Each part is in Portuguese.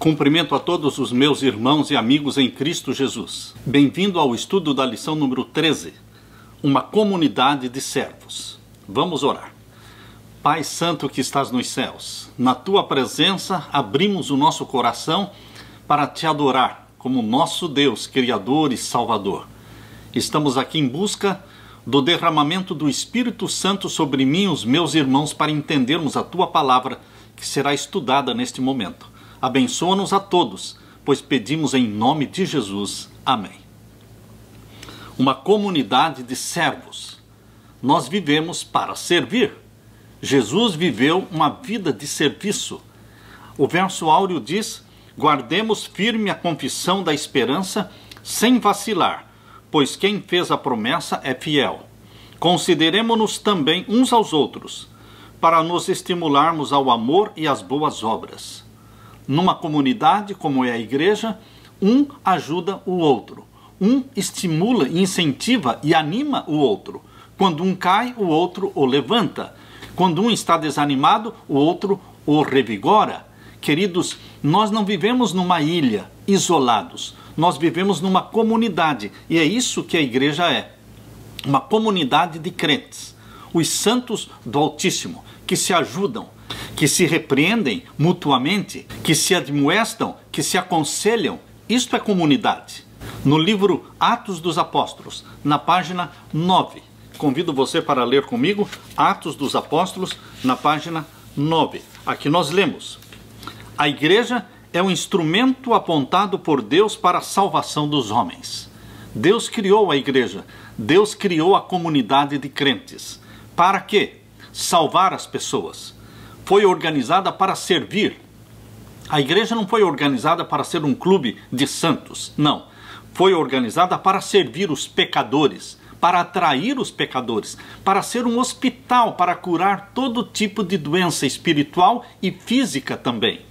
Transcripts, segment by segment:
Cumprimento a todos os meus irmãos e amigos em Cristo Jesus. Bem-vindo ao estudo da lição número 13, uma comunidade de servos. Vamos orar. Pai Santo que estás nos céus, na Tua presença abrimos o nosso coração para Te adorar como nosso Deus, Criador e Salvador. Estamos aqui em busca do derramamento do Espírito Santo sobre mim e os meus irmãos para entendermos a Tua palavra que será estudada neste momento. Abençoa-nos a todos, pois pedimos em nome de Jesus. Amém. Uma comunidade de servos. Nós vivemos para servir. Jesus viveu uma vida de serviço. O verso áureo diz: guardemos firme a confissão da esperança, sem vacilar, pois quem fez a promessa é fiel. Consideremo-nos também uns aos outros, para nos estimularmos ao amor e às boas obras. Numa comunidade como é a igreja, um ajuda o outro. Um estimula, incentiva e anima o outro. Quando um cai, o outro o levanta. Quando um está desanimado, o outro o revigora. Queridos, nós não vivemos numa ilha, isolados. Nós vivemos numa comunidade. E é isso que a igreja é. Uma comunidade de crentes. Os santos do Altíssimo, que se ajudam, que se repreendem mutuamente, que se admoestam, que se aconselham. Isto é comunidade. No livro Atos dos Apóstolos, na página 9. Convido você para ler comigo Atos dos Apóstolos, na página 9. Aqui nós lemos: a igreja é um instrumento apontado por Deus para a salvação dos homens. Deus criou a igreja. Deus criou a comunidade de crentes. Para quê? Salvar as pessoas. Foi organizada para servir. A igreja não foi organizada para ser um clube de santos, não. Foi organizada para servir os pecadores, para atrair os pecadores, para ser um hospital, para curar todo tipo de doença espiritual e física também.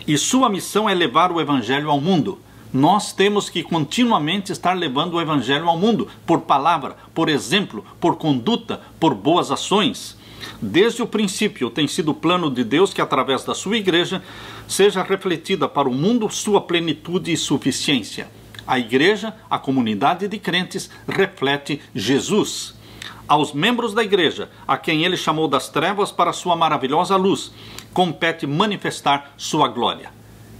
E sua missão é levar o evangelho ao mundo. Nós temos que continuamente estar levando o evangelho ao mundo, por palavra, por exemplo, por conduta, por boas ações. Desde o princípio tem sido o plano de Deus que através da sua igreja seja refletida para o mundo sua plenitude e suficiência. A igreja, a comunidade de crentes, reflete Jesus. Aos membros da igreja, a quem ele chamou das trevas para sua maravilhosa luz, compete manifestar sua glória.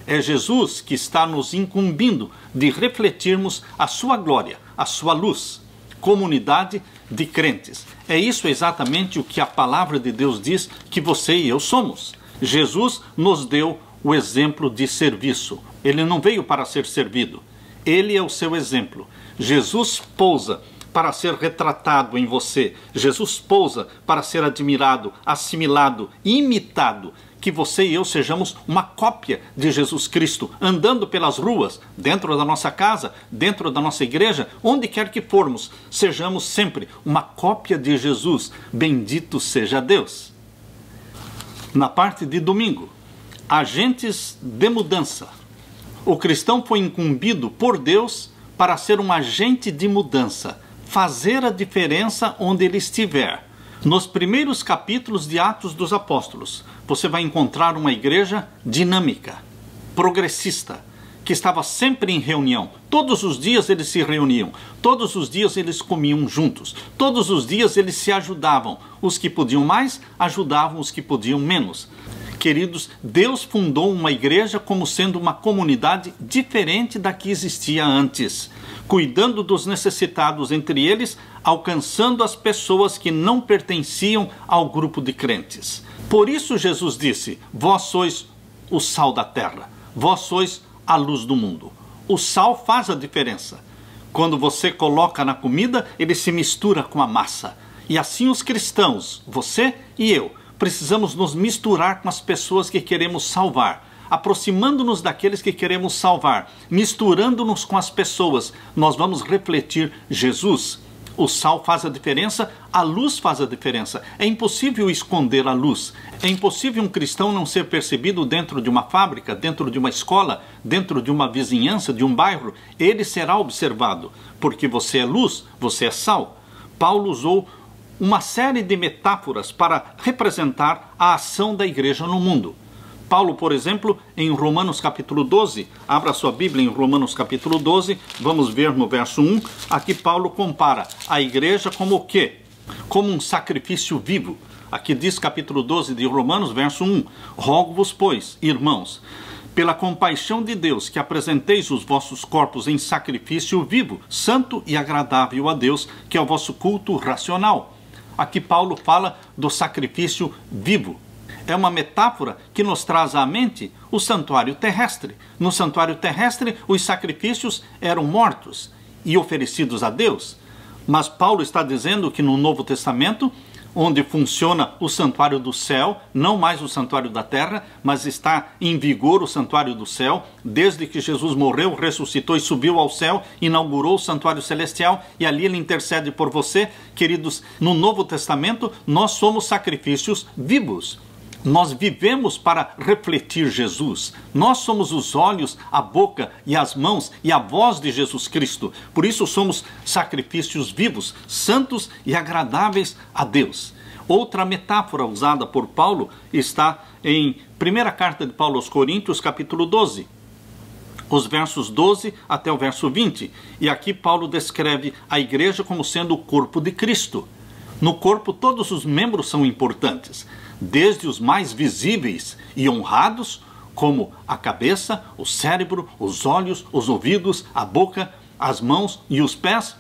É Jesus que está nos incumbindo de refletirmos a sua glória, a sua luz. Comunidade de crentes. É isso exatamente o que a palavra de Deus diz que você e eu somos. Jesus nos deu o exemplo de serviço. Ele não veio para ser servido. Ele é o seu exemplo. Jesus pousa para ser retratado em você. Jesus pousa para ser admirado, assimilado, imitado. Que você e eu sejamos uma cópia de Jesus Cristo, andando pelas ruas, dentro da nossa casa, dentro da nossa igreja, onde quer que formos, sejamos sempre uma cópia de Jesus. Bendito seja Deus. Na parte de domingo, agentes de mudança. O cristão foi incumbido por Deus para ser um agente de mudança, fazer a diferença onde ele estiver. Nos primeiros capítulos de Atos dos Apóstolos, você vai encontrar uma igreja dinâmica, progressista, que estava sempre em reunião. Todos os dias eles se reuniam, todos os dias eles comiam juntos, todos os dias eles se ajudavam. Os que podiam mais, ajudavam os que podiam menos. Queridos, Deus fundou uma igreja como sendo uma comunidade diferente da que existia antes, cuidando dos necessitados entre eles, alcançando as pessoas que não pertenciam ao grupo de crentes. Por isso Jesus disse: vós sois o sal da terra, vós sois a luz do mundo. O sal faz a diferença. Quando você coloca na comida, ele se mistura com a massa. E assim os cristãos, você e eu, precisamos nos misturar com as pessoas que queremos salvar, aproximando-nos daqueles que queremos salvar, misturando-nos com as pessoas, nós vamos refletir Jesus. O sal faz a diferença, a luz faz a diferença. É impossível esconder a luz. É impossível um cristão não ser percebido dentro de uma fábrica, dentro de uma escola, dentro de uma vizinhança, de um bairro. Ele será observado, porque você é luz, você é sal. Paulo usou uma série de metáforas para representar a ação da igreja no mundo. Paulo, por exemplo, em Romanos capítulo 12, abra sua Bíblia em Romanos capítulo 12, vamos ver no verso 1, aqui Paulo compara a igreja como o quê? Como um sacrifício vivo. Aqui diz capítulo 12 de Romanos, verso 1, rogo-vos, pois, irmãos, pela compaixão de Deus, que apresenteis os vossos corpos em sacrifício vivo, santo e agradável a Deus, que é o vosso culto racional. Aqui Paulo fala do sacrifício vivo. É uma metáfora que nos traz à mente o santuário terrestre. No santuário terrestre, os sacrifícios eram mortos e oferecidos a Deus. Mas Paulo está dizendo que no Novo Testamento, onde funciona o santuário do céu, não mais o santuário da terra, mas está em vigor o santuário do céu, desde que Jesus morreu, ressuscitou e subiu ao céu, inaugurou o santuário celestial, e ali ele intercede por você. Queridos, no Novo Testamento, nós somos sacrifícios vivos. Nós vivemos para refletir Jesus. Nós somos os olhos, a boca e as mãos e a voz de Jesus Cristo. Por isso somos sacrifícios vivos, santos e agradáveis a Deus. Outra metáfora usada por Paulo está em 1ª carta de Paulo aos Coríntios, capítulo 12. Os versos 12 até o verso 20. E aqui Paulo descreve a igreja como sendo o corpo de Cristo. No corpo todos os membros são importantes, desde os mais visíveis e honrados, como a cabeça, o cérebro, os olhos, os ouvidos, a boca, as mãos e os pés,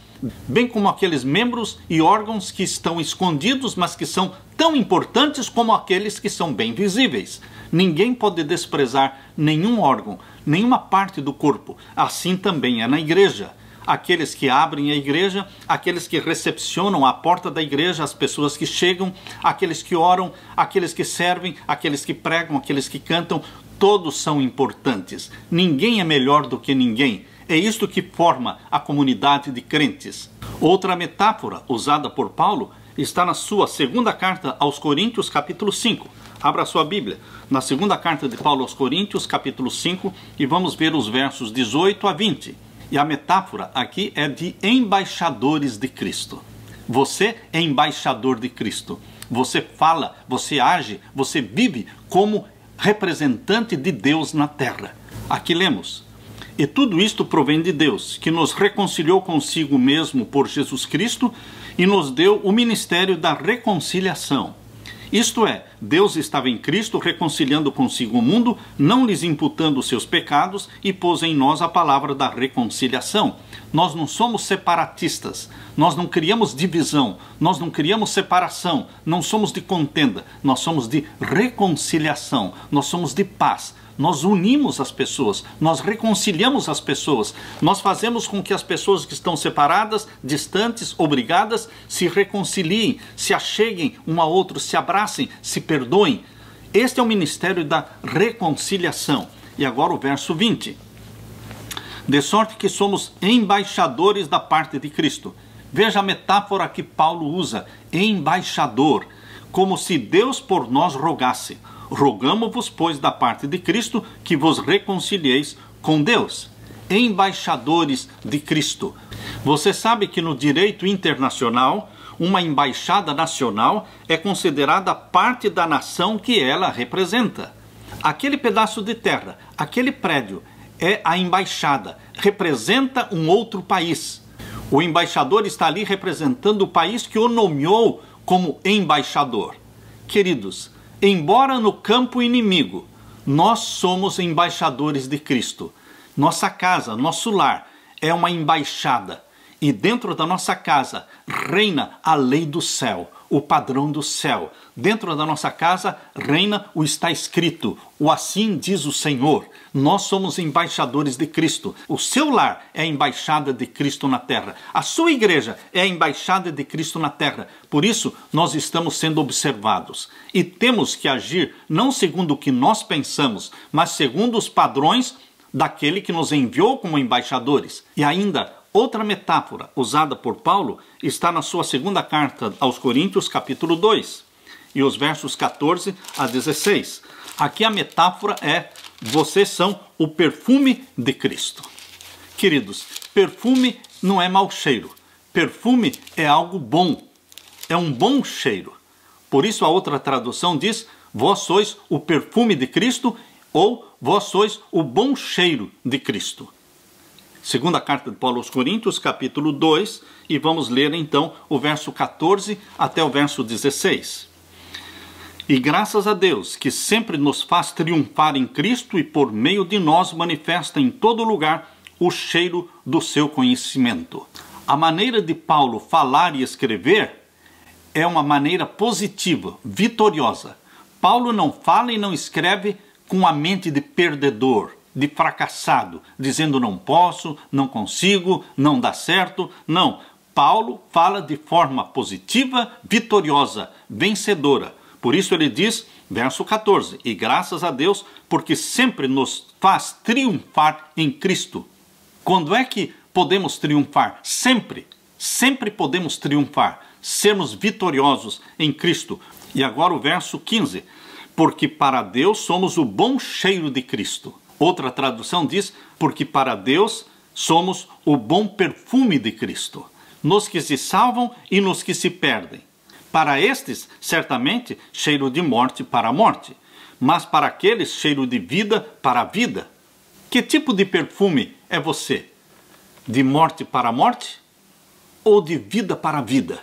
bem como aqueles membros e órgãos que estão escondidos, mas que são tão importantes como aqueles que são bem visíveis. Ninguém pode desprezar nenhum órgão, nenhuma parte do corpo. Assim também é na igreja. Aqueles que abrem a igreja, aqueles que recepcionam à porta da igreja as pessoas que chegam, aqueles que oram, aqueles que servem, aqueles que pregam, aqueles que cantam, todos são importantes. Ninguém é melhor do que ninguém. É isto que forma a comunidade de crentes. Outra metáfora usada por Paulo está na sua 2ª carta aos Coríntios, capítulo 5. Abra a sua Bíblia. Na 2ª carta de Paulo aos Coríntios, capítulo 5, e vamos ver os versos 18 a 20. E a metáfora aqui é de embaixadores de Cristo. Você é embaixador de Cristo. Você fala, você age, você vive como representante de Deus na terra. Aqui lemos: e tudo isto provém de Deus, que nos reconciliou consigo mesmo por Jesus Cristo e nos deu o ministério da reconciliação. Isto é, Deus estava em Cristo reconciliando consigo o mundo, não lhes imputando os seus pecados, e pôs em nós a palavra da reconciliação. Nós não somos separatistas, nós não criamos divisão, nós não criamos separação, não somos de contenda, nós somos de reconciliação, nós somos de paz. Nós unimos as pessoas, nós reconciliamos as pessoas, nós fazemos com que as pessoas que estão separadas, distantes, obrigadas, se reconciliem, se acheguem um ao outro, se abracem, se perdoem. Este é o ministério da reconciliação. E agora o verso 20. De sorte que somos embaixadores da parte de Cristo. Veja a metáfora que Paulo usa, embaixador, como se Deus por nós rogasse. Rogamo-vos, pois, da parte de Cristo, que vos reconcilieis com Deus. Embaixadores de Cristo. Você sabe que no direito internacional, uma embaixada nacional é considerada parte da nação que ela representa. Aquele pedaço de terra, aquele prédio, é a embaixada, representa um outro país. O embaixador está ali representando o país que o nomeou como embaixador. Queridos, embora no campo inimigo, nós somos embaixadores de Cristo. Nossa casa, nosso lar, é uma embaixada. E dentro da nossa casa reina a lei do céu, o padrão do céu. Dentro da nossa casa reina o está escrito, o assim diz o Senhor. Nós somos embaixadores de Cristo. O seu lar é a embaixada de Cristo na terra. A sua igreja é a embaixada de Cristo na terra. Por isso, nós estamos sendo observados. E temos que agir não segundo o que nós pensamos, mas segundo os padrões daquele que nos enviou como embaixadores. E ainda, outra metáfora usada por Paulo está na sua 2ª carta aos Coríntios, capítulo 2, e os versos 14 a 16. Aqui a metáfora é: vocês são o perfume de Cristo. Queridos, perfume não é mau cheiro. Perfume é algo bom. É um bom cheiro. Por isso a outra tradução diz: vós sois o perfume de Cristo ou vós sois o bom cheiro de Cristo. Segunda carta de Paulo aos Coríntios, capítulo 2, e vamos ler então o verso 14 até o verso 16. E graças a Deus, que sempre nos faz triunfar em Cristo e por meio de nós manifesta em todo lugar o cheiro do seu conhecimento. A maneira de Paulo falar e escrever é uma maneira positiva, vitoriosa. Paulo não fala e não escreve com a mente de perdedor, de fracassado, dizendo não posso, não consigo, não dá certo. Não, Paulo fala de forma positiva, vitoriosa, vencedora. Por isso ele diz, verso 14, e graças a Deus, porque sempre nos faz triunfar em Cristo. Quando é que podemos triunfar? Sempre, sempre podemos triunfar, sermos vitoriosos em Cristo. E agora o verso 15, porque para Deus somos o bom cheiro de Cristo. Outra tradução diz, porque para Deus somos o bom perfume de Cristo, nos que se salvam e nos que se perdem. Para estes, certamente, cheiro de morte para a morte, mas para aqueles, cheiro de vida para a vida. Que tipo de perfume é você? De morte para a morte ou de vida para a vida?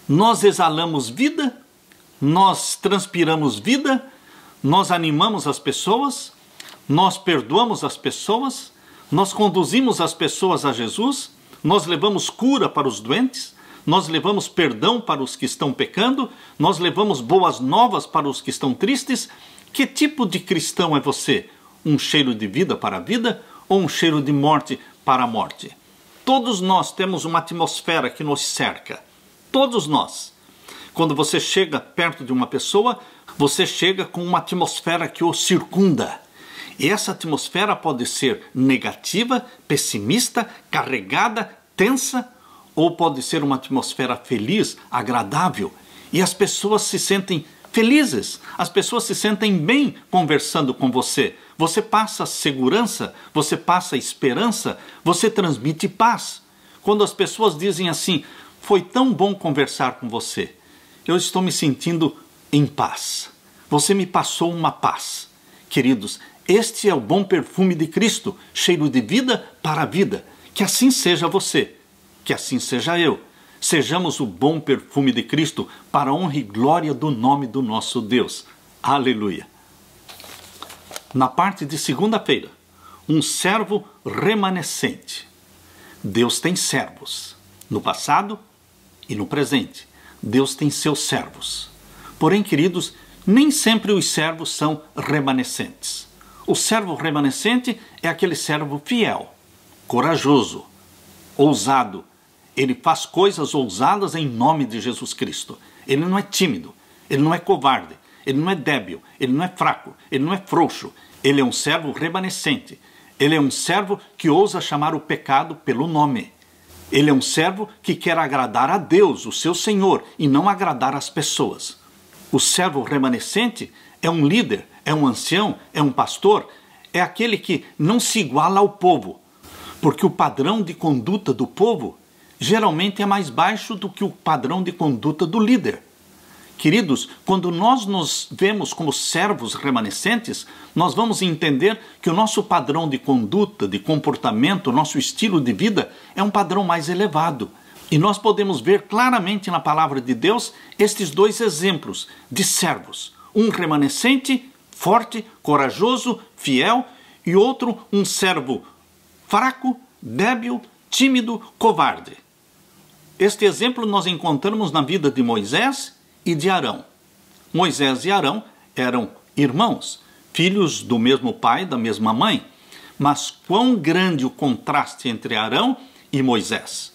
Nós exalamos vida, nós transpiramos vida, nós animamos as pessoas, nós perdoamos as pessoas, nós conduzimos as pessoas a Jesus, nós levamos cura para os doentes, nós levamos perdão para os que estão pecando, nós levamos boas novas para os que estão tristes. Que tipo de cristão é você? Um cheiro de vida para a vida ou um cheiro de morte para a morte? Todos nós temos uma atmosfera que nos cerca. Todos nós. Quando você chega perto de uma pessoa, você chega com uma atmosfera que o circunda. E essa atmosfera pode ser negativa, pessimista, carregada, tensa, ou pode ser uma atmosfera feliz, agradável, e as pessoas se sentem felizes, as pessoas se sentem bem conversando com você. Você passa segurança, você passa esperança, você transmite paz. Quando as pessoas dizem assim, foi tão bom conversar com você, eu estou me sentindo em paz, você me passou uma paz. Queridos, este é o bom perfume de Cristo, cheiro de vida para a vida. Que assim seja você. Que assim seja eu. Sejamos o bom perfume de Cristo para a honra e glória do nome do nosso Deus. Aleluia. Na parte de segunda-feira, um servo remanescente. Deus tem servos, no passado e no presente. Deus tem seus servos. Porém, queridos, nem sempre os servos são remanescentes. O servo remanescente é aquele servo fiel, corajoso, ousado. Ele faz coisas ousadas em nome de Jesus Cristo. Ele não é tímido, ele não é covarde, ele não é débil, ele não é fraco, ele não é frouxo. Ele é um servo remanescente. Ele é um servo que ousa chamar o pecado pelo nome. Ele é um servo que quer agradar a Deus, o seu Senhor, e não agradar as pessoas. O servo remanescente é um líder, é um ancião, é um pastor, é aquele que não se iguala ao povo, porque o padrão de conduta do povo geralmente é mais baixo do que o padrão de conduta do líder. Queridos, quando nós nos vemos como servos remanescentes, nós vamos entender que o nosso padrão de conduta, de comportamento, o nosso estilo de vida é um padrão mais elevado. E nós podemos ver claramente na palavra de Deus estes dois exemplos de servos. Um remanescente, forte, corajoso, fiel, e outro um servo fraco, débil, tímido, covarde. Este exemplo nós encontramos na vida de Moisés e de Arão. Moisés e Arão eram irmãos, filhos do mesmo pai, da mesma mãe. Mas quão grande o contraste entre Arão e Moisés.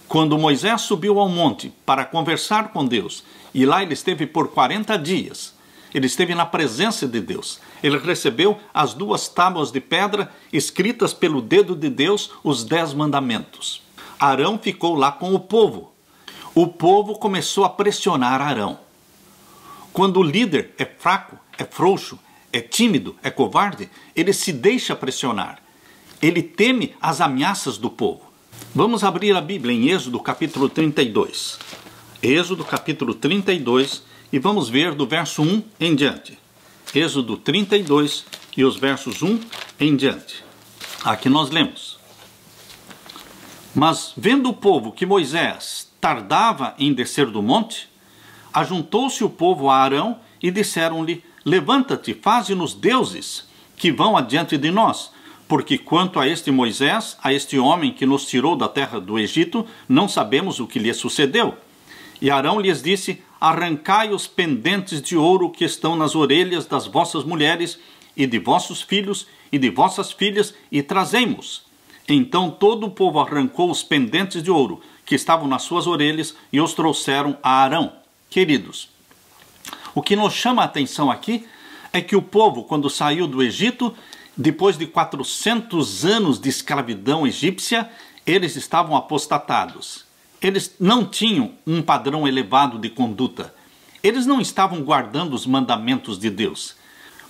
Quando Moisés subiu ao monte para conversar com Deus, e lá ele esteve por 40 dias, ele esteve na presença de Deus. Ele recebeu as 2 tábuas de pedra escritas pelo dedo de Deus, os 10 mandamentos. Arão ficou lá com o povo. O povo começou a pressionar Arão. Quando o líder é fraco, é frouxo, é tímido, é covarde, ele se deixa pressionar. Ele teme as ameaças do povo. Vamos abrir a Bíblia em Êxodo capítulo 32. Êxodo capítulo 32, E vamos ver do verso 1 em diante. Êxodo 32 e os versos 1 em diante. Aqui nós lemos: Mas vendo o povo que Moisés tardava em descer do monte, ajuntou-se o povo a Arão e disseram-lhe: Levanta-te, faze-nos deuses que vão adiante de nós, porque quanto a este Moisés, a este homem que nos tirou da terra do Egito, não sabemos o que lhe sucedeu. E Arão lhes disse: Arrancai os pendentes de ouro que estão nas orelhas das vossas mulheres e de vossos filhos e de vossas filhas, e trazei-mos. Então todo o povo arrancou os pendentes de ouro que estavam nas suas orelhas e os trouxeram a Arão. Queridos, o que nos chama a atenção aqui é que o povo, quando saiu do Egito, depois de 400 anos de escravidão egípcia, eles estavam apostatados. Eles não tinham um padrão elevado de conduta. Eles não estavam guardando os mandamentos de Deus.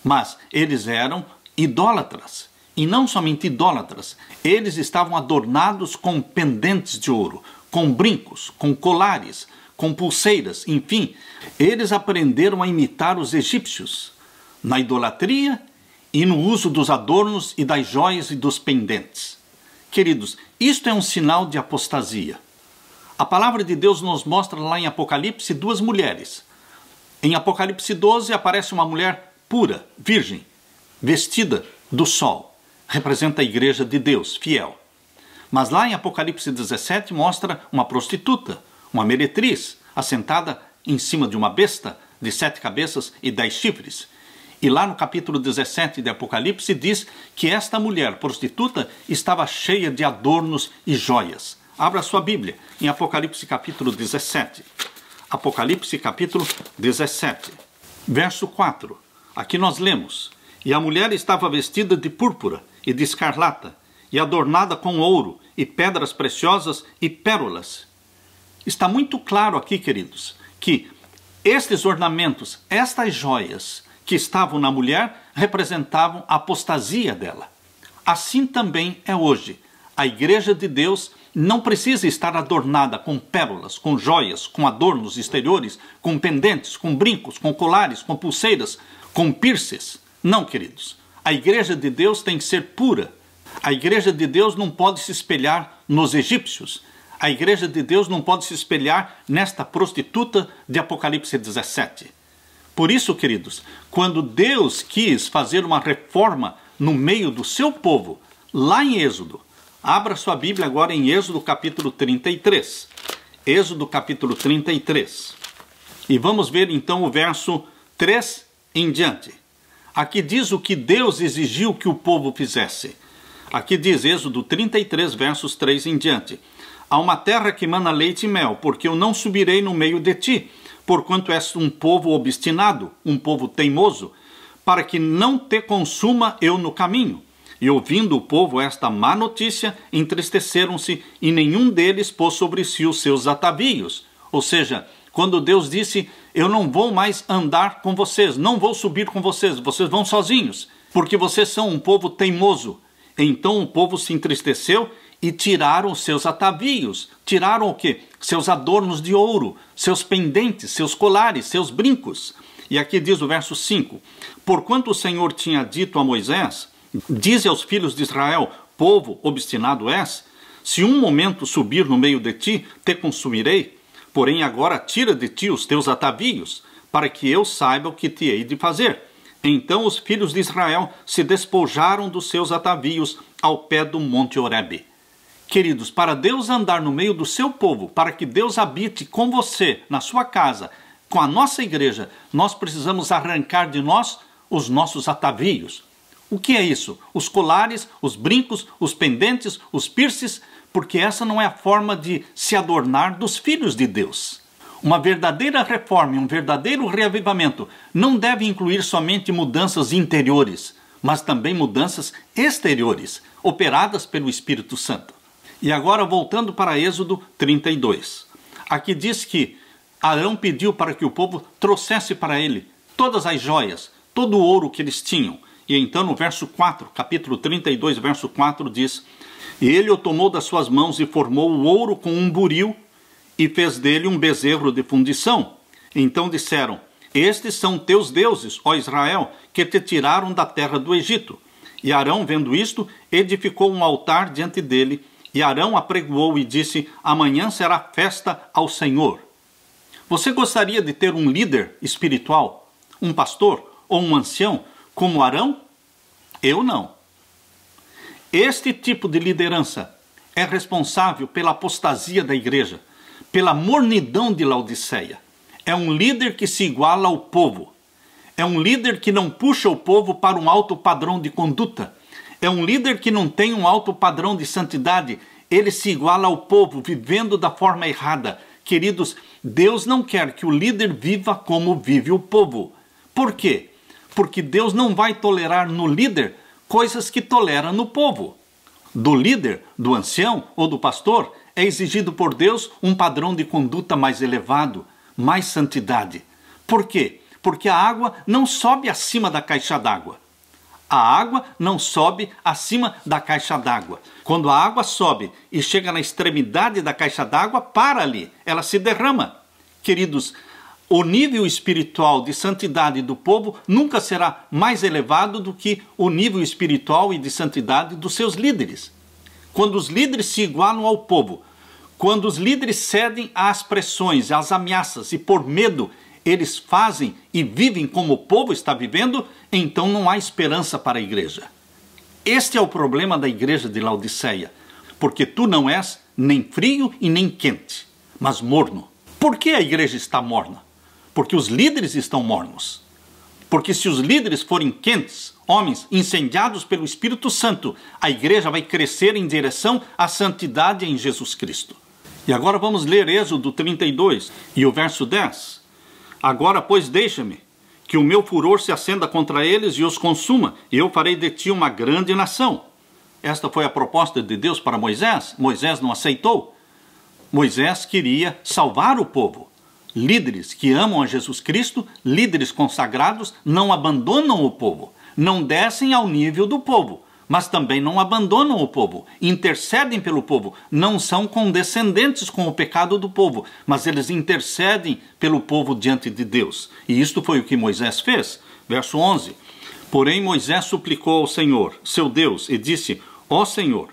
Mas eles eram idólatras. E não somente idólatras. Eles estavam adornados com pendentes de ouro, com brincos, com colares, com pulseiras, enfim. Eles aprenderam a imitar os egípcios na idolatria e no uso dos adornos e das joias e dos pendentes. Queridos, isto é um sinal de apostasia. A palavra de Deus nos mostra lá em Apocalipse 2 mulheres. Em Apocalipse 12 aparece uma mulher pura, virgem, vestida do sol. Representa a igreja de Deus, fiel. Mas lá em Apocalipse 17 mostra uma prostituta, uma meretriz, assentada em cima de uma besta de 7 cabeças e 10 chifres. E lá no capítulo 17 de Apocalipse diz que esta mulher prostituta estava cheia de adornos e joias. Abra sua Bíblia em Apocalipse capítulo 17. Apocalipse capítulo 17, verso 4. Aqui nós lemos: E a mulher estava vestida de púrpura e de escarlata, e adornada com ouro, e pedras preciosas e pérolas. Está muito claro aqui, queridos, que estes ornamentos, estas joias que estavam na mulher, representavam a apostasia dela. Assim também é hoje. A igreja de Deus não precisa estar adornada com pérolas, com joias, com adornos exteriores, com pendentes, com brincos, com colares, com pulseiras, com piercings. Não, queridos. A igreja de Deus tem que ser pura. A igreja de Deus não pode se espelhar nos egípcios. A igreja de Deus não pode se espelhar nesta prostituta de Apocalipse 17. Por isso, queridos, quando Deus quis fazer uma reforma no meio do seu povo, lá em Êxodo, abra sua Bíblia agora em Êxodo capítulo 33. Êxodo capítulo 33. E vamos ver então o verso 3 em diante. Aqui diz o que Deus exigiu que o povo fizesse. Aqui diz Êxodo 33, versos 3 em diante. Há uma terra que mana leite e mel, porque eu não subirei no meio de ti, porquanto és um povo obstinado, um povo teimoso, para que não te consuma eu no caminho. E ouvindo o povo esta má notícia, entristeceram-se, e nenhum deles pôs sobre si os seus atavios. Ou seja, quando Deus disse: eu não vou mais andar com vocês, não vou subir com vocês, vocês vão sozinhos, porque vocês são um povo teimoso. Então o povo se entristeceu e tiraram os seus atavios. Tiraram o quê? Seus adornos de ouro, seus pendentes, seus colares, seus brincos. E aqui diz o verso 5. Porquanto o Senhor tinha dito a Moisés: dize aos filhos de Israel, povo obstinado és, se um momento subir no meio de ti, te consumirei. Porém agora tira de ti os teus atavios, para que eu saiba o que te hei de fazer. Então os filhos de Israel se despojaram dos seus atavios ao pé do monte Horebe. Queridos, para Deus andar no meio do seu povo, para que Deus habite com você, na sua casa, com a nossa igreja, nós precisamos arrancar de nós os nossos atavios. O que é isso? Os colares, os brincos, os pendentes, os piercings, porque essa não é a forma de se adornar dos filhos de Deus. Uma verdadeira reforma, um verdadeiro reavivamento não deve incluir somente mudanças interiores, mas também mudanças exteriores, operadas pelo Espírito Santo. E agora voltando para Êxodo 32. Aqui diz que Arão pediu para que o povo trouxesse para ele todas as joias, todo o ouro que eles tinham. E então no verso 4, capítulo 32, verso 4 diz: E ele o tomou das suas mãos e formou o ouro com um buril e fez dele um bezerro de fundição. Então disseram: Estes são teus deuses, ó Israel, que te tiraram da terra do Egito. E Arão, vendo isto, edificou um altar diante dele, e Arão apregoou e disse: amanhã será festa ao Senhor. Você gostaria de ter um líder espiritual, um pastor ou um ancião como Arão? Eu não. Este tipo de liderança é responsável pela apostasia da igreja, pela mornidão de Laodiceia. É um líder que se iguala ao povo. É um líder que não puxa o povo para um alto padrão de conduta. É um líder que não tem um alto padrão de santidade. Ele se iguala ao povo, vivendo da forma errada. Queridos, Deus não quer que o líder viva como vive o povo. Por quê? Porque Deus não vai tolerar no líder coisas que tolera no povo. Do líder, do ancião ou do pastor, é exigido por Deus um padrão de conduta mais elevado, mais santidade. Por quê? Porque a água não sobe acima da caixa d'água. A água não sobe acima da caixa d'água. Quando a água sobe e chega na extremidade da caixa d'água, para ali, ela se derrama. Queridos, o nível espiritual de santidade do povo nunca será mais elevado do que o nível espiritual e de santidade dos seus líderes. Quando os líderes se igualam ao povo, quando os líderes cedem às pressões, às ameaças e por medo eles fazem e vivem como o povo está vivendo, então não há esperança para a igreja. Este é o problema da igreja de Laodiceia, porque tu não és nem frio e nem quente, mas morno. Por que a igreja está morna? Porque os líderes estão mornos. Porque se os líderes forem quentes, homens incendiados pelo Espírito Santo, a igreja vai crescer em direção à santidade em Jesus Cristo. E agora vamos ler Êxodo 32 e o verso 10. Agora, pois, deixa-me, que o meu furor se acenda contra eles e os consuma, e eu farei de ti uma grande nação. Esta foi a proposta de Deus para Moisés. Moisés não aceitou. Moisés queria salvar o povo. Líderes que amam a Jesus Cristo, líderes consagrados, não abandonam o povo, não descem ao nível do povo, mas também não abandonam o povo, intercedem pelo povo, não são condescendentes com o pecado do povo, mas eles intercedem pelo povo diante de Deus. E isto foi o que Moisés fez. Verso 11. Porém Moisés suplicou ao Senhor, seu Deus, e disse: ó Senhor,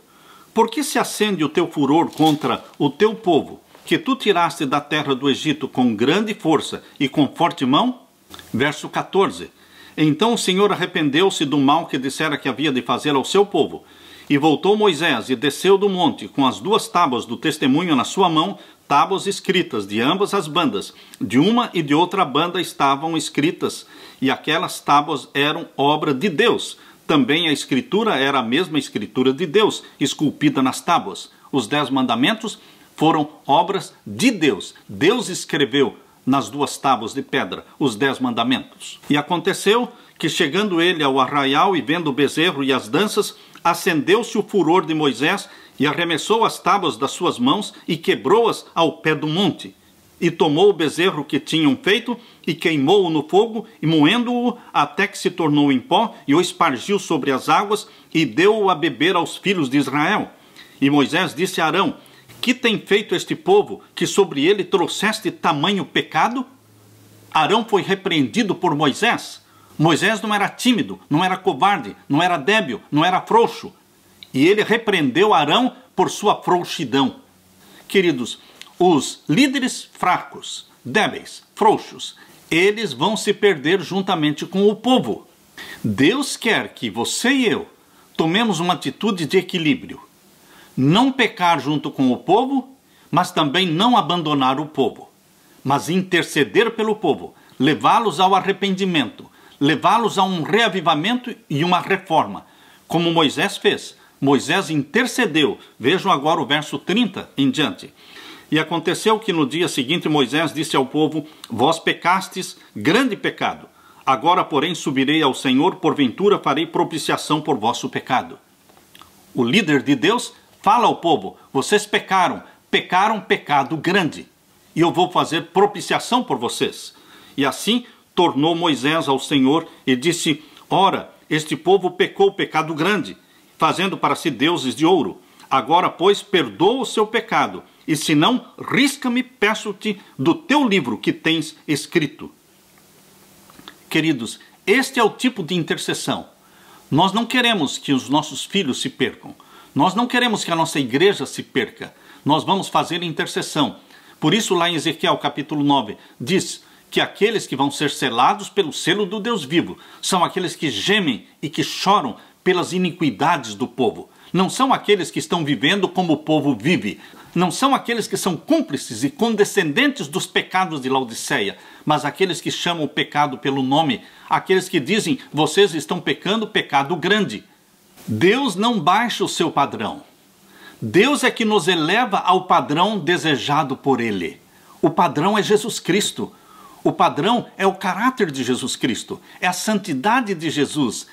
por que se acende o teu furor contra o teu povo, que tu tiraste da terra do Egito com grande força e com forte mão? Verso 14. Então o Senhor arrependeu-se do mal que dissera que havia de fazer ao seu povo. E voltou Moisés e desceu do monte com as 2 tábuas do testemunho na sua mão, tábuas escritas de ambas as bandas. De uma e de outra banda estavam escritas, e aquelas tábuas eram obra de Deus. Também a escritura era a mesma escritura de Deus, esculpida nas tábuas. Os 10 mandamentos foram obras de Deus. Deus escreveu nas 2 tábuas de pedra os 10 mandamentos. E aconteceu que, chegando ele ao arraial e vendo o bezerro e as danças, acendeu-se o furor de Moisés e arremessou as tábuas das suas mãos e quebrou-as ao pé do monte. E tomou o bezerro que tinham feito e queimou-o no fogo, e moendo-o até que se tornou em pó, e o espargiu sobre as águas e deu-o a beber aos filhos de Israel. E Moisés disse a Arão: que tem feito este povo, que sobre ele trouxeste tamanho pecado? Arão foi repreendido por Moisés. Moisés não era tímido, não era covarde, não era débil, não era frouxo. E ele repreendeu Arão por sua frouxidão. Queridos, os líderes fracos, débeis, frouxos, eles vão se perder juntamente com o povo. Deus quer que você e eu tomemos uma atitude de equilíbrio. Não pecar junto com o povo, mas também não abandonar o povo, mas interceder pelo povo, levá-los ao arrependimento, levá-los a um reavivamento e uma reforma, como Moisés fez. Moisés intercedeu. Vejam agora o verso 30 em diante. E aconteceu que no dia seguinte Moisés disse ao povo: vós pecastes grande pecado. Agora, porém, subirei ao Senhor, porventura farei propiciação por vosso pecado. O líder de Deus fala ao povo: vocês pecaram pecado grande, e eu vou fazer propiciação por vocês. E assim tornou Moisés ao Senhor e disse: ora, este povo pecou pecado grande, fazendo para si deuses de ouro. Agora, pois, perdoa o seu pecado, e se não, risca-me, peço-te, do teu livro que tens escrito. Queridos, este é o tipo de intercessão. Nós não queremos que os nossos filhos se percam. Nós não queremos que a nossa igreja se perca. Nós vamos fazer intercessão. Por isso, lá em Ezequiel capítulo 9, diz que aqueles que vão ser selados pelo selo do Deus vivo são aqueles que gemem e que choram pelas iniquidades do povo. Não são aqueles que estão vivendo como o povo vive. Não são aqueles que são cúmplices e condescendentes dos pecados de Laodiceia, mas aqueles que chamam o pecado pelo nome, aqueles que dizem, vocês estão pecando pecado grande. Deus não baixa o seu padrão. Deus é que nos eleva ao padrão desejado por Ele. O padrão é Jesus Cristo. O padrão é o caráter de Jesus Cristo. É a santidade de Jesus.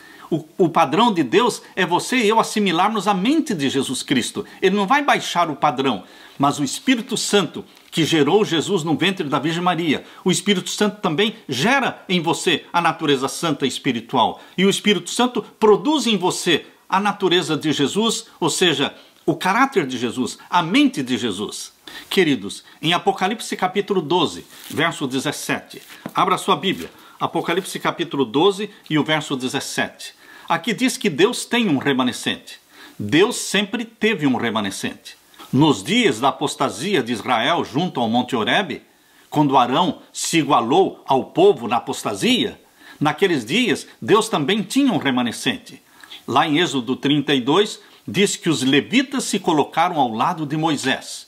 O padrão de Deus é você e eu assimilarmos a mente de Jesus Cristo. Ele não vai baixar o padrão, mas o Espírito Santo, que gerou Jesus no ventre da Virgem Maria, o Espírito Santo também gera em você a natureza santa e espiritual. E o Espírito Santo produz em você a natureza de Jesus, ou seja, o caráter de Jesus, a mente de Jesus. Queridos, em Apocalipse capítulo 12, verso 17, abra sua Bíblia, Apocalipse capítulo 12 e o verso 17. Aqui diz que Deus tem um remanescente. Deus sempre teve um remanescente. Nos dias da apostasia de Israel junto ao Monte Horebe, quando Arão se igualou ao povo na apostasia, naqueles dias Deus também tinha um remanescente. Lá em Êxodo 32, diz que os levitas se colocaram ao lado de Moisés.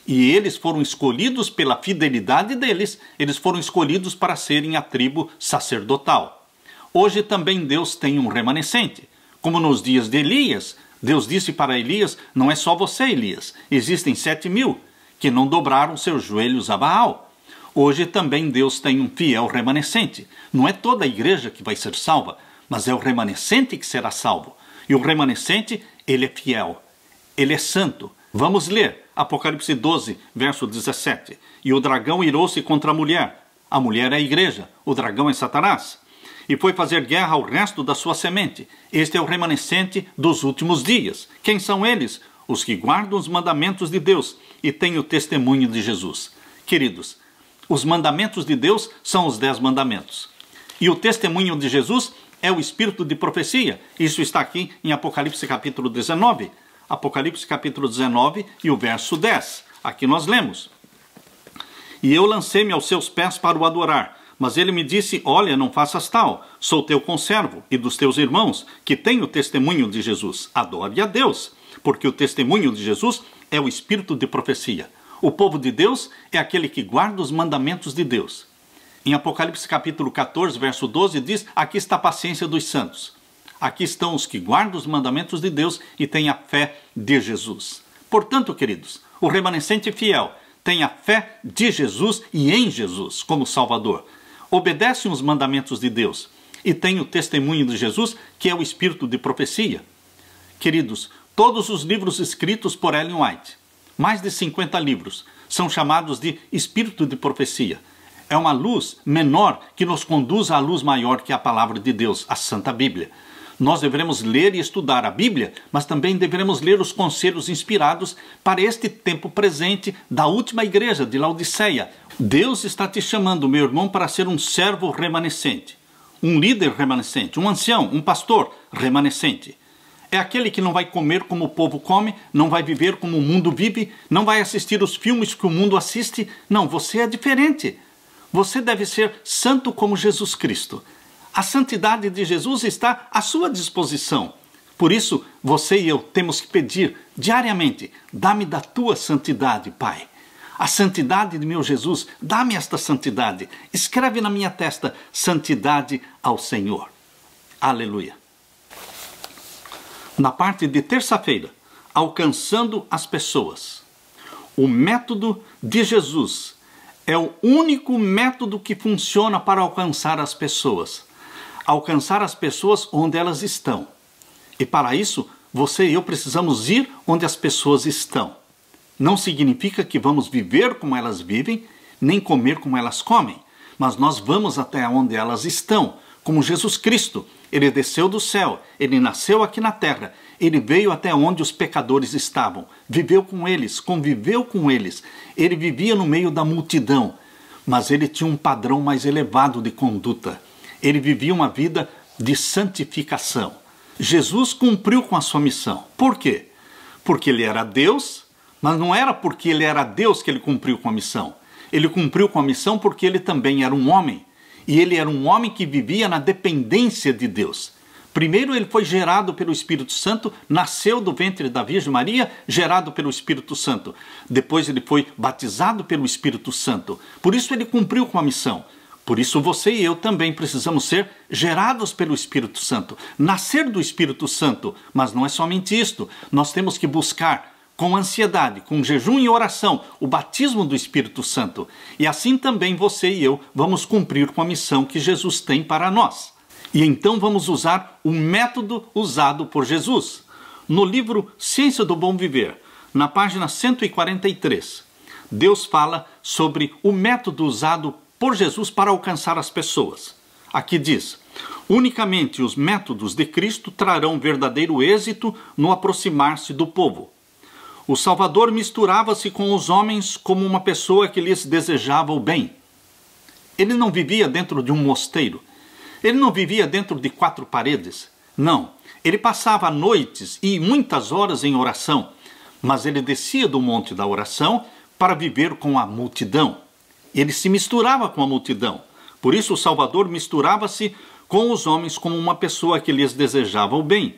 E eles foram escolhidos pela fidelidade deles, eles foram escolhidos para serem a tribo sacerdotal. Hoje também Deus tem um remanescente. Como nos dias de Elias, Deus disse para Elias, não é só você, Elias, existem 7.000 que não dobraram seus joelhos a Baal. Hoje também Deus tem um fiel remanescente. Não é toda a igreja que vai ser salva, mas é o remanescente que será salvo. E o remanescente, ele é fiel, ele é santo. Vamos ler Apocalipse 12, verso 17. E o dragão irou-se contra a mulher é a igreja, o dragão é Satanás. E foi fazer guerra ao resto da sua semente. Este é o remanescente dos últimos dias. Quem são eles? Os que guardam os mandamentos de Deus e têm o testemunho de Jesus. Queridos, os mandamentos de Deus são os 10 mandamentos. E o testemunho de Jesus é o espírito de profecia. Isso está aqui em Apocalipse capítulo 19. Apocalipse capítulo 19 e o verso 10. Aqui nós lemos. E eu lancei-me aos seus pés para o adorar. Mas ele me disse, olha, não faças tal, sou teu conservo e dos teus irmãos, que têm o testemunho de Jesus. Adore a Deus, porque o testemunho de Jesus é o espírito de profecia. O povo de Deus é aquele que guarda os mandamentos de Deus. Em Apocalipse capítulo 14, verso 12, diz, aqui está a paciência dos santos. Aqui estão os que guardam os mandamentos de Deus e têm a fé de Jesus. Portanto, queridos, o remanescente fiel tem a fé de Jesus e em Jesus como Salvador. Obedecem os mandamentos de Deus e tem o testemunho de Jesus, que é o espírito de profecia. Queridos, todos os livros escritos por Ellen White, mais de 50 livros, são chamados de espírito de profecia. É uma luz menor que nos conduz à luz maior que é a palavra de Deus, a Santa Bíblia. Nós devemos ler e estudar a Bíblia, mas também devemos ler os conselhos inspirados para este tempo presente da última igreja de Laodiceia. Deus está te chamando, meu irmão, para ser um servo remanescente, um líder remanescente, um ancião, um pastor remanescente. É aquele que não vai comer como o povo come, não vai viver como o mundo vive, não vai assistir os filmes que o mundo assiste. Não, você é diferente. Você deve ser santo como Jesus Cristo. A santidade de Jesus está à sua disposição. Por isso, você e eu temos que pedir diariamente, dá-me da tua santidade, Pai. A santidade de meu Jesus, dá-me esta santidade. Escreve na minha testa, santidade ao Senhor. Aleluia. Na parte de terça-feira, alcançando as pessoas. O método de Jesus é o único método que funciona para alcançar as pessoas. Alcançar as pessoas onde elas estão. E para isso, você e eu precisamos ir onde as pessoas estão. Não significa que vamos viver como elas vivem, nem comer como elas comem, mas nós vamos até onde elas estão, como Jesus Cristo. Ele desceu do céu, ele nasceu aqui na terra, ele veio até onde os pecadores estavam, viveu com eles, conviveu com eles, ele vivia no meio da multidão, mas ele tinha um padrão mais elevado de conduta. Ele vivia uma vida de santificação. Jesus cumpriu com a sua missão. Por quê? Porque ele era Deus, mas não era porque ele era Deus que ele cumpriu com a missão. Ele cumpriu com a missão porque ele também era um homem. E ele era um homem que vivia na dependência de Deus. Primeiro ele foi gerado pelo Espírito Santo, nasceu do ventre da Virgem Maria, gerado pelo Espírito Santo. Depois ele foi batizado pelo Espírito Santo. Por isso ele cumpriu com a missão. Por isso você e eu também precisamos ser gerados pelo Espírito Santo. Nascer do Espírito Santo. Mas não é somente isto. Nós temos que buscar com ansiedade, com jejum e oração, o batismo do Espírito Santo. E assim também você e eu vamos cumprir com a missão que Jesus tem para nós. E então vamos usar o método usado por Jesus. No livro Ciência do Bom Viver, na página 143, Deus fala sobre o método usado por Jesus para alcançar as pessoas. Aqui diz: unicamente os métodos de Cristo trarão verdadeiro êxito no aproximar-se do povo. O Salvador misturava-se com os homens como uma pessoa que lhes desejava o bem. Ele não vivia dentro de um mosteiro. Ele não vivia dentro de 4 paredes. Não. Ele passava noites e muitas horas em oração. Mas ele descia do monte da oração para viver com a multidão. Ele se misturava com a multidão. Por isso o Salvador misturava-se com os homens como uma pessoa que lhes desejava o bem.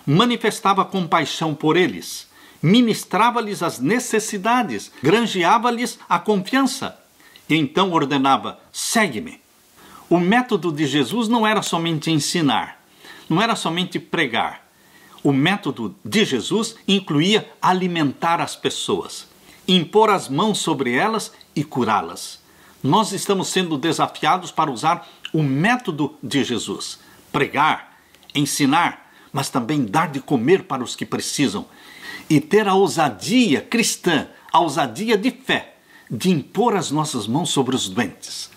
Manifestava compaixão por eles. Ministrava-lhes as necessidades. Granjeava-lhes a confiança. E então ordenava: segue-me. O método de Jesus não era somente ensinar, não era somente pregar. O método de Jesus incluía alimentar as pessoas, impor as mãos sobre elas e curá-las. Nós estamos sendo desafiados para usar o método de Jesus. Pregar, ensinar, mas também dar de comer para os que precisam. E ter a ousadia cristã, a ousadia de fé, de impor as nossas mãos sobre os doentes.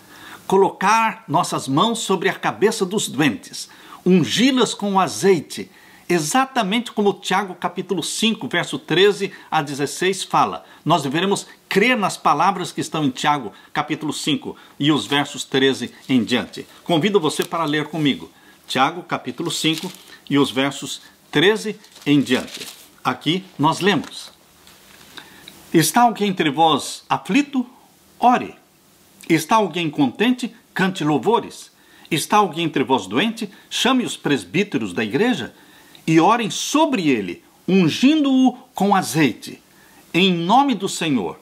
Colocar nossas mãos sobre a cabeça dos doentes, ungi-las com azeite, exatamente como Tiago capítulo 5, verso 13 a 16 fala. Nós deveremos crer nas palavras que estão em Tiago capítulo 5 e os versos 13 em diante. Convido você para ler comigo. Tiago capítulo 5 e os versos 13 em diante. Aqui nós lemos: está alguém entre vós aflito? Ore. Está alguém contente? Cante louvores. Está alguém entre vós doente? Chame os presbíteros da igreja e orem sobre ele, ungindo-o com azeite, em nome do Senhor.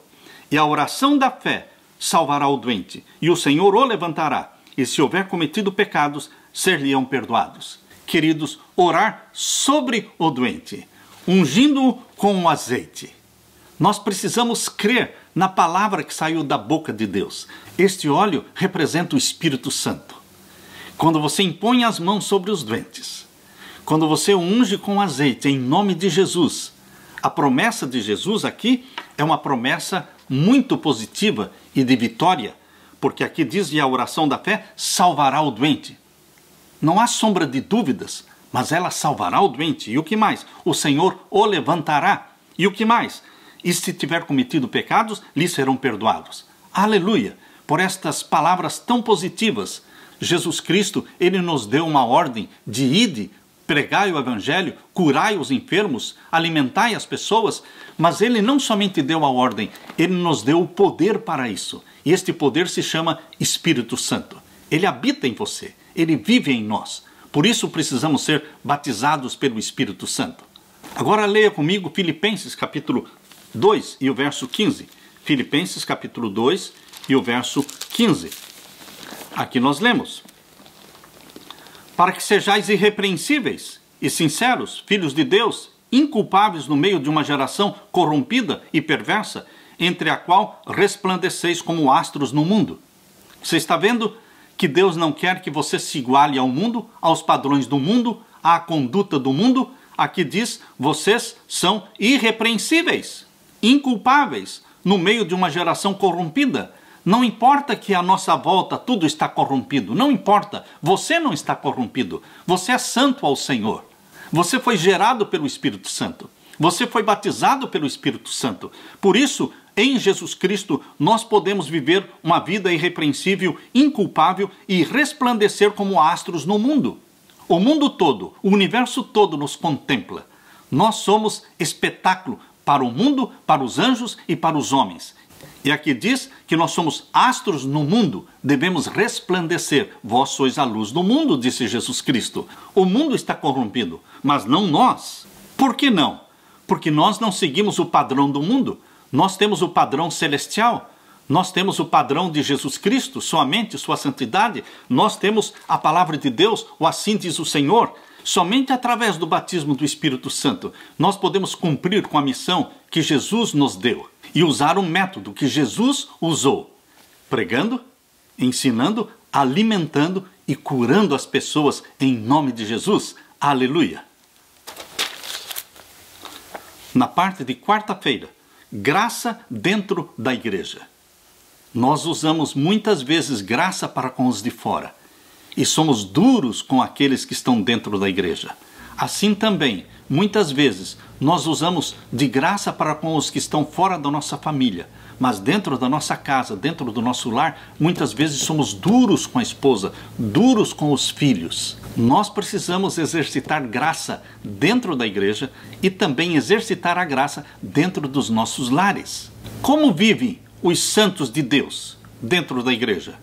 E a oração da fé salvará o doente, e o Senhor o levantará, e se houver cometido pecados, ser-lhe-ão perdoados. Queridos, orar sobre o doente, ungindo-o com azeite. Nós precisamos crer na palavra que saiu da boca de Deus. Este óleo representa o Espírito Santo. Quando você impõe as mãos sobre os doentes, quando você unge com azeite em nome de Jesus, a promessa de Jesus aqui é uma promessa muito positiva e de vitória, porque aqui diz: e a oração da fé salvará o doente. Não há sombra de dúvidas, mas ela salvará o doente. E o que mais? O Senhor o levantará. E o que mais? E se tiver cometido pecados, lhe serão perdoados. Aleluia! Por estas palavras tão positivas, Jesus Cristo, Ele nos deu uma ordem de ide, pregai o Evangelho, curai os enfermos, alimentai as pessoas, mas Ele não somente deu a ordem, Ele nos deu o poder para isso. E este poder se chama Espírito Santo. Ele habita em você, Ele vive em nós. Por isso precisamos ser batizados pelo Espírito Santo. Agora leia comigo Filipenses capítulo 2 e o verso 15. Filipenses capítulo 2 e o verso 15. Aqui nós lemos: para que sejais irrepreensíveis e sinceros, filhos de Deus, inculpáveis no meio de uma geração corrompida e perversa, entre a qual resplandeceis como astros no mundo. Você está vendo que Deus não quer que você se iguale ao mundo, aos padrões do mundo, à conduta do mundo? Aqui diz: vocês são irrepreensíveis, inculpáveis, no meio de uma geração corrompida. Não importa que à nossa volta tudo está corrompido, não importa, você não está corrompido, você é santo ao Senhor. Você foi gerado pelo Espírito Santo, você foi batizado pelo Espírito Santo. Por isso, em Jesus Cristo, nós podemos viver uma vida irrepreensível, inculpável e resplandecer como astros no mundo. O mundo todo, o universo todo nos contempla. Nós somos espetáculo para o mundo, para os anjos e para os homens. E aqui diz que nós somos astros no mundo, devemos resplandecer. Vós sois a luz do mundo, disse Jesus Cristo. O mundo está corrompido, mas não nós. Por que não? Porque nós não seguimos o padrão do mundo. Nós temos o padrão celestial. Nós temos o padrão de Jesus Cristo, sua mente, sua santidade. Nós temos a palavra de Deus, o assim diz o Senhor. Somente através do batismo do Espírito Santo nós podemos cumprir com a missão que Jesus nos deu e usar o método que Jesus usou, pregando, ensinando, alimentando e curando as pessoas em nome de Jesus. Aleluia! Na parte de quarta-feira, graça dentro da igreja. Nós usamos muitas vezes graça para com os de fora e somos duros com aqueles que estão dentro da igreja. Assim também, muitas vezes, nós usamos de graça para com os que estão fora da nossa família, mas dentro da nossa casa, dentro do nosso lar, muitas vezes somos duros com a esposa, duros com os filhos. Nós precisamos exercitar graça dentro da igreja e também exercitar a graça dentro dos nossos lares. Como vivem os santos de Deus dentro da igreja?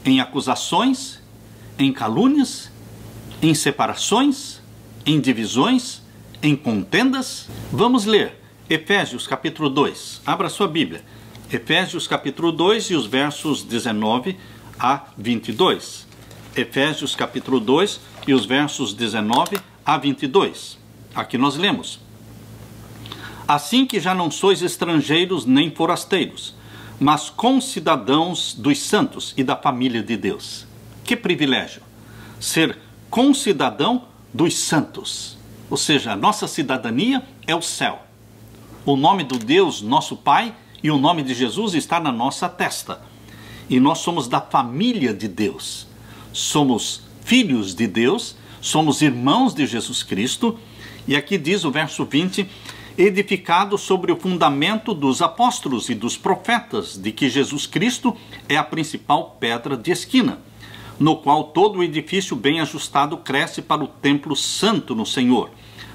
Em acusações, em calúnias, em separações, em divisões, em contendas. Vamos ler Efésios capítulo 2. Abra sua Bíblia. Efésios capítulo 2 e os versos 19 a 22. Efésios capítulo 2 e os versos 19 a 22. Aqui nós lemos: assim que já não sois estrangeiros nem forasteiros, mas concidadãos dos santos e da família de Deus. Que privilégio! Ser concidadão dos santos. Ou seja, a nossa cidadania é o céu. O nome do Deus, nosso Pai, e o nome de Jesus está na nossa testa. E nós somos da família de Deus. Somos filhos de Deus, somos irmãos de Jesus Cristo. E aqui diz o verso 20: edificado sobre o fundamento dos apóstolos e dos profetas, de que Jesus Cristo é a principal pedra de esquina, no qual todo o edifício bem ajustado cresce para o templo santo no Senhor,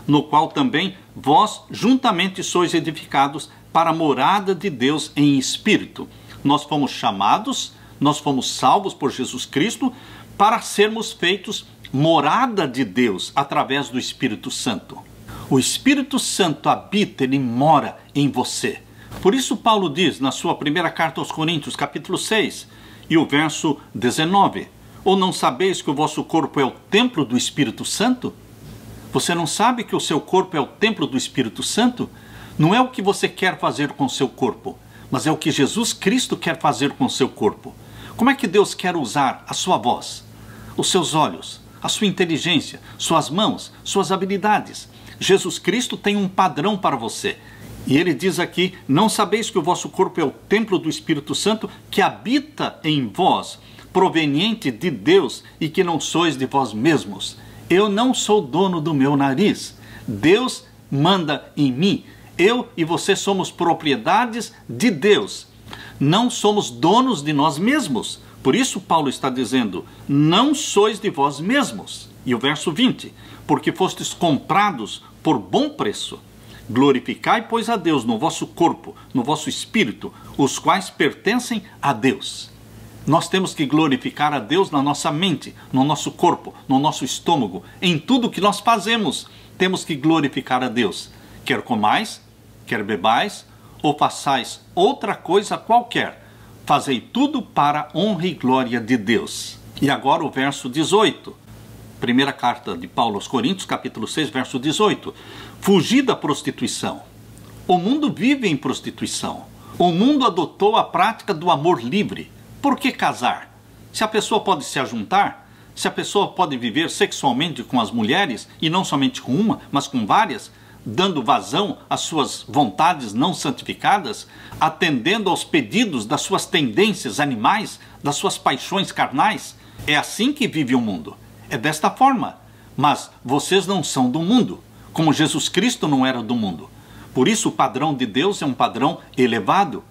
no qual também vós juntamente sois edificados para a morada de Deus em espírito. Nós fomos chamados, nós fomos salvos por Jesus Cristo para sermos feitos morada de Deus através do Espírito Santo. O Espírito Santo habita, ele mora em você. Por isso Paulo diz na sua primeira carta aos Coríntios, capítulo 6, e o verso 19: ou não sabeis que o vosso corpo é o templo do Espírito Santo? Você não sabe que o seu corpo é o templo do Espírito Santo? Não é o que você quer fazer com o seu corpo, mas é o que Jesus Cristo quer fazer com o seu corpo. Como é que Deus quer usar a sua voz, os seus olhos, a sua inteligência, suas mãos, suas habilidades? Jesus Cristo tem um padrão para você. E ele diz aqui: não sabeis que o vosso corpo é o templo do Espírito Santo, que habita em vós, proveniente de Deus, e que não sois de vós mesmos. Eu não sou dono do meu nariz. Deus manda em mim. Eu e você somos propriedades de Deus. Não somos donos de nós mesmos. Por isso Paulo está dizendo: não sois de vós mesmos. E o verso 20: porque fostes comprados por bom preço. Glorificai, pois, a Deus no vosso corpo, no vosso espírito, os quais pertencem a Deus. Nós temos que glorificar a Deus na nossa mente, no nosso corpo, no nosso estômago, em tudo que nós fazemos. Temos que glorificar a Deus. Quer comais, quer bebais, ou façais outra coisa qualquer, fazei tudo para a honra e glória de Deus. E agora o verso 18. Primeira carta de Paulo aos Coríntios, capítulo 6, verso 18. Fugi da prostituição. O mundo vive em prostituição. O mundo adotou a prática do amor livre. Por que casar? Se a pessoa pode se ajuntar, se a pessoa pode viver sexualmente com as mulheres, e não somente com uma, mas com várias, dando vazão às suas vontades não santificadas, atendendo aos pedidos das suas tendências animais, das suas paixões carnais, é assim que vive o mundo. É desta forma. Mas vocês não são do mundo, como Jesus Cristo não era do mundo. Por isso o padrão de Deus é um padrão elevado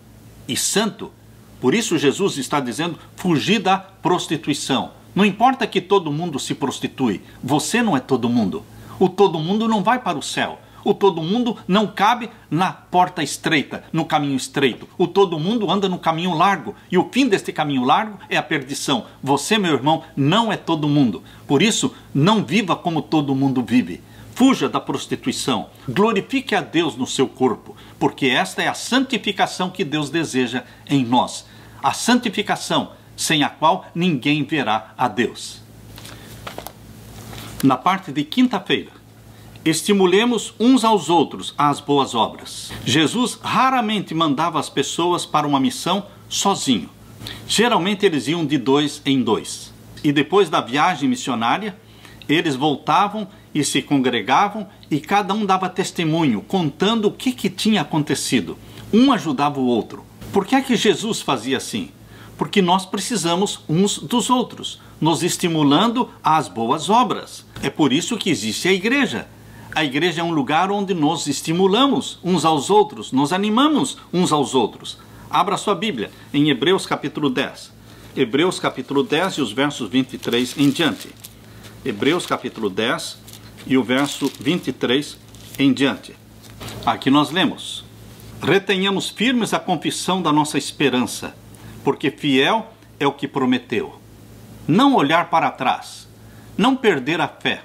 e santo. Por isso Jesus está dizendo, fugir da prostituição. Não importa que todo mundo se prostitui, você não é todo mundo. O todo mundo não vai para o céu. O todo mundo não cabe na porta estreita, no caminho estreito. O todo mundo anda no caminho largo. E o fim deste caminho largo é a perdição. Você, meu irmão, não é todo mundo. Por isso, não viva como todo mundo vive. Fuja da prostituição. Glorifique a Deus no seu corpo, porque esta é a santificação que Deus deseja em nós. A santificação sem a qual ninguém verá a Deus. Na parte de quinta-feira, estimulemos uns aos outros às boas obras. Jesus raramente mandava as pessoas para uma missão sozinho. Geralmente eles iam de 2 em 2. E depois da viagem missionária, eles voltavam e se congregavam e cada um dava testemunho, contando o que tinha acontecido. Um ajudava o outro. Por que é que Jesus fazia assim? Porque nós precisamos uns dos outros, nos estimulando às boas obras. É por isso que existe a igreja. A igreja é um lugar onde nos estimulamos uns aos outros, nos animamos uns aos outros. Abra sua Bíblia em Hebreus capítulo 10. Hebreus capítulo 10 e os versos 23 em diante. Hebreus capítulo 10 e o verso 23 em diante. Aqui nós lemos: retenhamos firmes a confissão da nossa esperança, porque fiel é o que prometeu. Não olhar para trás, não perder a fé,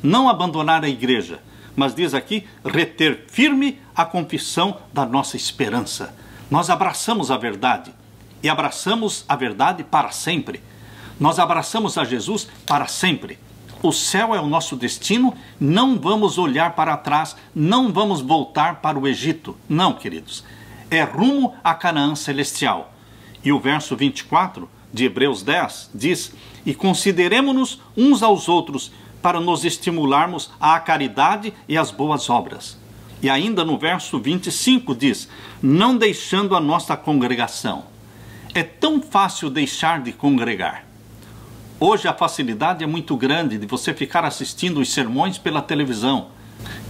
não abandonar a igreja, mas diz aqui, reter firme a confissão da nossa esperança. Nós abraçamos a verdade, e abraçamos a verdade para sempre. Nós abraçamos a Jesus para sempre. O céu é o nosso destino, não vamos olhar para trás, não vamos voltar para o Egito. Não, queridos. É rumo a Canaã celestial. E o verso 24 de Hebreus 10 diz, e consideremo-nos uns aos outros para nos estimularmos à caridade e às boas obras. E ainda no verso 25 diz, não deixando a nossa congregação. É tão fácil deixar de congregar. Hoje a facilidade é muito grande de você ficar assistindo os sermões pela televisão.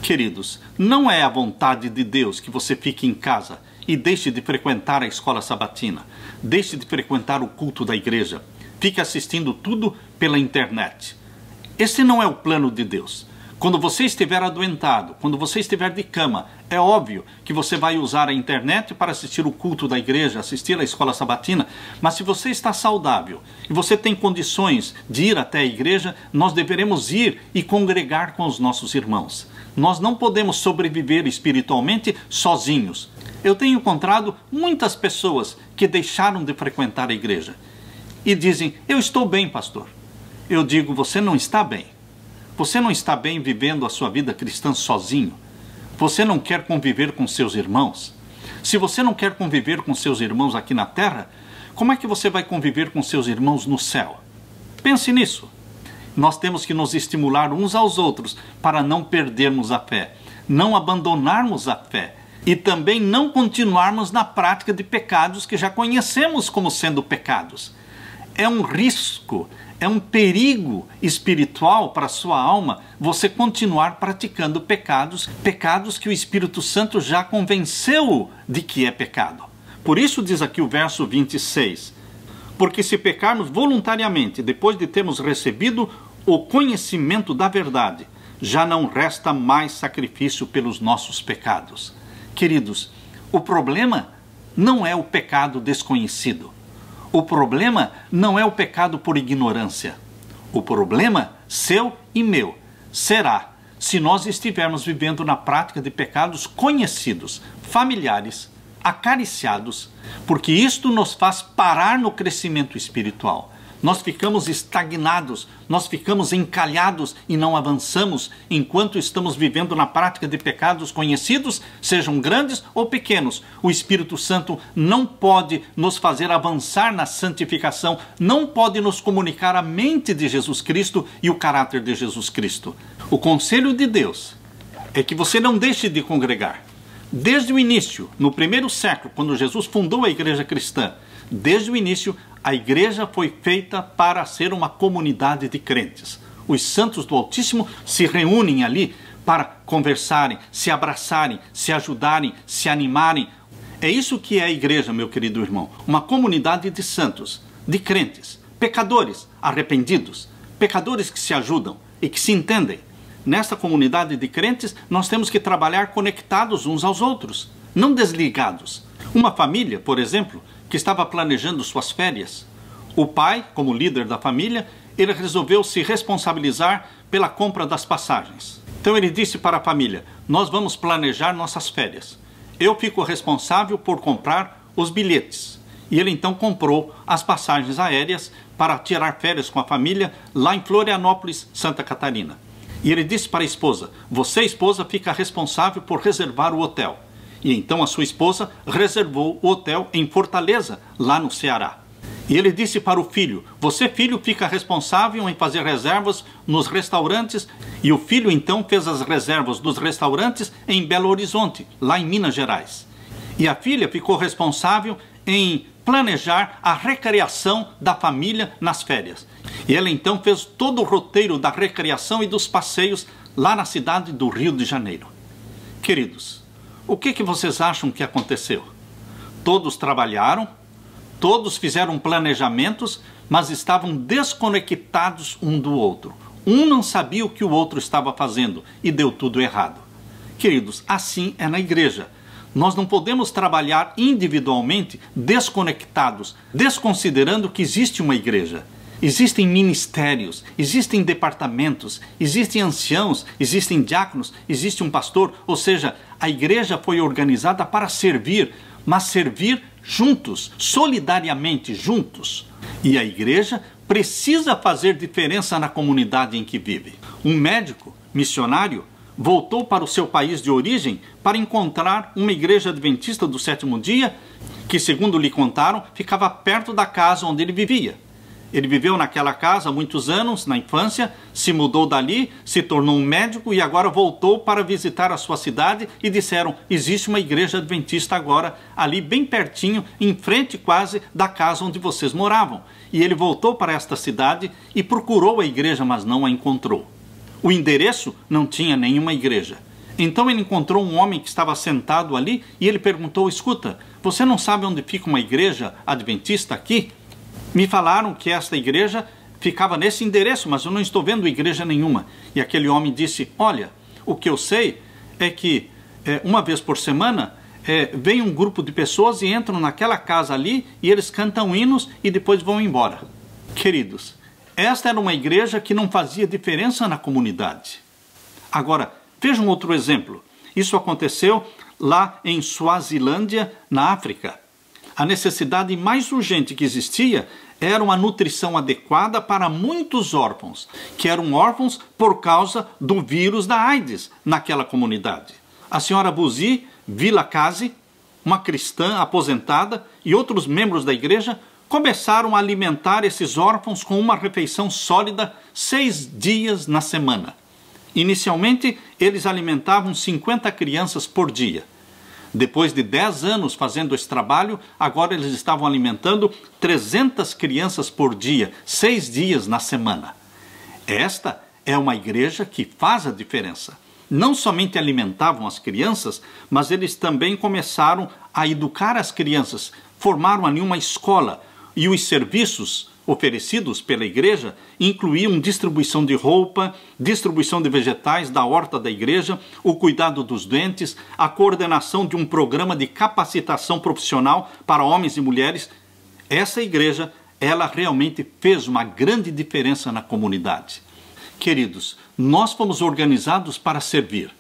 Queridos, não é a vontade de Deus que você fique em casa e deixe de frequentar a escola sabatina, deixe de frequentar o culto da igreja, fique assistindo tudo pela internet. Esse não é o plano de Deus. Quando você estiver adoentado, quando você estiver de cama, é óbvio que você vai usar a internet para assistir o culto da igreja, assistir a escola sabatina, mas se você está saudável e você tem condições de ir até a igreja, nós deveremos ir e congregar com os nossos irmãos. Nós não podemos sobreviver espiritualmente sozinhos. Eu tenho encontrado muitas pessoas que deixaram de frequentar a igreja e dizem, eu estou bem, pastor. Eu digo, você não está bem. Você não está bem vivendo a sua vida cristã sozinho. Você não quer conviver com seus irmãos. Se você não quer conviver com seus irmãos aqui na terra, como é que você vai conviver com seus irmãos no céu? Pense nisso. Nós temos que nos estimular uns aos outros para não perdermos a fé, não abandonarmos a fé e também não continuarmos na prática de pecados que já conhecemos como sendo pecados. É um risco, é um perigo espiritual para a sua alma você continuar praticando pecados que o Espírito Santo já convenceu de que é pecado. Por isso diz aqui o verso 26, porque se pecarmos voluntariamente, depois de termos recebido o conhecimento da verdade, já não resta mais sacrifício pelos nossos pecados. Queridos, o problema não é o pecado desconhecido. O problema não é o pecado por ignorância. O problema, seu e meu, será se nós estivermos vivendo na prática de pecados conhecidos, familiares, acariciados, porque isto nos faz parar no crescimento espiritual. Nós ficamos estagnados, nós ficamos encalhados e não avançamos enquanto estamos vivendo na prática de pecados conhecidos, sejam grandes ou pequenos. O Espírito Santo não pode nos fazer avançar na santificação, não pode nos comunicar a mente de Jesus Cristo e o caráter de Jesus Cristo. O conselho de Deus é que você não deixe de congregar. Desde o início, no primeiro século, quando Jesus fundou a igreja cristã, desde o início, a igreja foi feita para ser uma comunidade de crentes. Os santos do Altíssimo se reúnem ali para conversarem, se abraçarem, se ajudarem, se animarem. É isso que é a igreja, meu querido irmão. Uma comunidade de santos, de crentes, pecadores arrependidos, pecadores que se ajudam e que se entendem. Nesta comunidade de crentes, nós temos que trabalhar conectados uns aos outros, não desligados. Uma família, por exemplo, que estava planejando suas férias, o pai, como líder da família, ele resolveu se responsabilizar pela compra das passagens. Então ele disse para a família: nós vamos planejar nossas férias. Eu fico responsável por comprar os bilhetes. E ele então comprou as passagens aéreas para tirar férias com a família lá em Florianópolis, Santa Catarina. E ele disse para a esposa: você, esposa, fica responsável por reservar o hotel. E então a sua esposa reservou o hotel em Fortaleza, lá no Ceará. E ele disse para o filho: você, filho, fica responsável em fazer reservas nos restaurantes. E o filho então fez as reservas dos restaurantes em Belo Horizonte, lá em Minas Gerais. E a filha ficou responsável em planejar a recreação da família nas férias. E ela então fez todo o roteiro da recreação e dos passeios lá na cidade do Rio de Janeiro. Queridos, o que vocês acham que aconteceu? Todos trabalharam, todos fizeram planejamentos, mas estavam desconectados um do outro. Um não sabia o que o outro estava fazendo e deu tudo errado. Queridos, assim é na igreja. Nós não podemos trabalhar individualmente desconectados, desconsiderando que existe uma igreja. Existem ministérios, existem departamentos, existem anciãos, existem diáconos, existe um pastor. Ou seja, a igreja foi organizada para servir, mas servir juntos, solidariamente juntos. E a igreja precisa fazer diferença na comunidade em que vive. Um médico, missionário, voltou para o seu país de origem para encontrar uma igreja adventista do sétimo dia que, segundo lhe contaram, ficava perto da casa onde ele vivia. Ele viveu naquela casa há muitos anos, na infância, se mudou dali, se tornou um médico e agora voltou para visitar a sua cidade e disseram: existe uma igreja adventista agora, ali bem pertinho, em frente quase da casa onde vocês moravam. E ele voltou para esta cidade e procurou a igreja, mas não a encontrou. O endereço não tinha nenhuma igreja. Então ele encontrou um homem que estava sentado ali e ele perguntou: escuta, você não sabe onde fica uma igreja adventista aqui? Me falaram que esta igreja ficava nesse endereço, mas eu não estou vendo igreja nenhuma. E aquele homem disse: olha, o que eu sei é que uma vez por semana vem um grupo de pessoas e entram naquela casa ali e eles cantam hinos e depois vão embora. Queridos, esta era uma igreja que não fazia diferença na comunidade. Agora, vejam outro exemplo. Isso aconteceu lá em Suazilândia, na África. A necessidade mais urgente que existia era uma nutrição adequada para muitos órfãos, que eram órfãos por causa do vírus da AIDS naquela comunidade. A senhora Buzi Vilacase, uma cristã aposentada, e outros membros da igreja começaram a alimentar esses órfãos com uma refeição sólida 6 dias na semana. Inicialmente, eles alimentavam 50 crianças por dia. Depois de 10 anos fazendo esse trabalho, agora eles estavam alimentando 300 crianças por dia, 6 dias na semana. Esta é uma igreja que faz a diferença. Não somente alimentavam as crianças, mas eles também começaram a educar as crianças, formaram ali uma escola, e os serviços oferecidos pela igreja incluíam distribuição de roupa, distribuição de vegetais da horta da igreja, o cuidado dos doentes, a coordenação de um programa de capacitação profissional para homens e mulheres. Essa igreja, ela realmente fez uma grande diferença na comunidade. Queridos, nós fomos organizados para servir.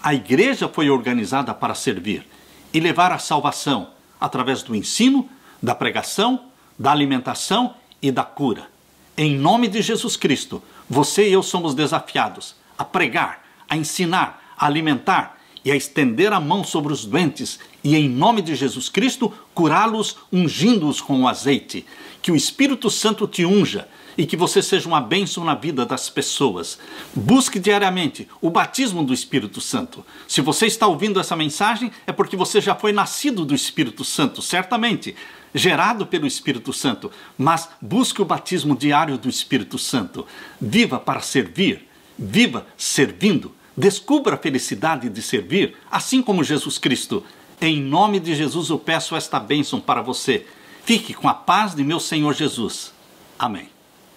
A igreja foi organizada para servir e levar a salvação através do ensino, da pregação, da alimentação e da cura. Em nome de Jesus Cristo, você e eu somos desafiados a pregar, a ensinar, a alimentar e a estender a mão sobre os doentes e, em nome de Jesus Cristo, curá-los ungindo-os com o azeite. Que o Espírito Santo te unja e que você seja uma bênção na vida das pessoas. Busque diariamente o batismo do Espírito Santo. Se você está ouvindo essa mensagem, é porque você já foi nascido do Espírito Santo, certamente, gerado pelo Espírito Santo, mas busque o batismo diário do Espírito Santo. Viva para servir, viva servindo. Descubra a felicidade de servir, assim como Jesus Cristo. Em nome de Jesus eu peço esta bênção para você. Fique com a paz de meu Senhor Jesus. Amém.